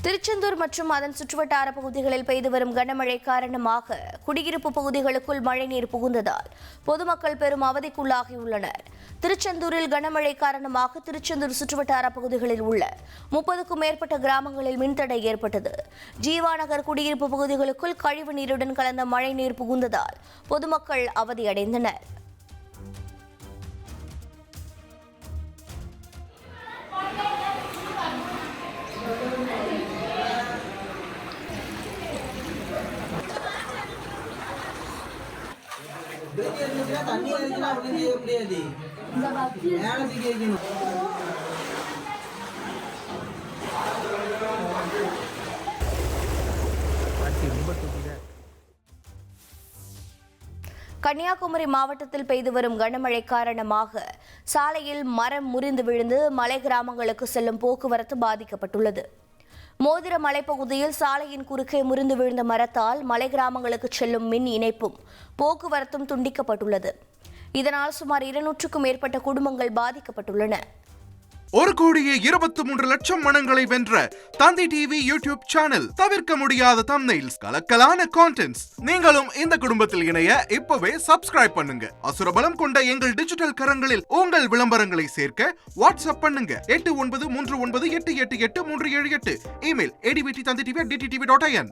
திருச்செந்தூர் மற்றும் அதன் சுற்றுவட்டார பகுதிகளில் பெய்து வரும் கனமழை காரணமாக குடியிருப்பு பகுதிகளுக்குள் மழைநீர் புகுந்ததால் பொதுமக்கள் பெரும் அவதிக்குள்ளாகியுள்ளனர். திருச்செந்தூரில் கனமழை காரணமாக திருச்செந்தூர் சுற்றுவட்டார பகுதிகளில் உள்ள 30க்கும் மேற்பட்ட கிராமங்களில் மின்தடை ஏற்பட்டது. ஜீவாநகர் குடியிருப்பு பகுதிகளுக்குள் கழிவு நீருடன் கலந்த மழைநீர் புகுந்ததால் பொதுமக்கள் அவதியடைந்தனர். தண்ணி இருக்குன்னா ஒன்றும் செய்ய முடியாது. மேலே தூக்கி வைக்கணும். கன்னியாகுமரி மாவட்டத்தில் பெய்து வரும் கனமழை காரணமாக சாலையில் மரம் முறிந்து விழுந்து மலை கிராமங்களுக்கு செல்லும் போக்குவரத்து பாதிக்கப்பட்டுள்ளது. மோதிர மலைப்பகுதியில் சாலையின் குறுக்கே முறிந்து விழுந்த மரத்தால் மலை கிராமங்களுக்கு செல்லும் மின் இணைப்பும் போக்குவரத்தும் துண்டிக்கப்பட்டுள்ளது. இதனால் சுமார் 200க்கும் மேற்பட்ட குடும்பங்கள் பாதிக்கப்பட்டுள்ளன. 1,23,00,000 மனங்களை வென்ற தந்தி டிவி யூடியூப் சேனல். தவிர்க்க முடியாத தம்ப்நெயில்ஸ், கலக்கலான கான்டென்ட்ஸ். நீங்களும் இந்த குடும்பத்தில் இணைய இப்பவே சப்ஸ்கிரைப் பண்ணுங்க. அசுரபலம் கொண்ட எங்கள் டிஜிட்டல் கரங்களில் உங்கள் விளம்பரங்களை சேர்க்க வாட்ஸ்அப் பண்ணுங்க. 8939888838. Email advtthanditv@dttv.in.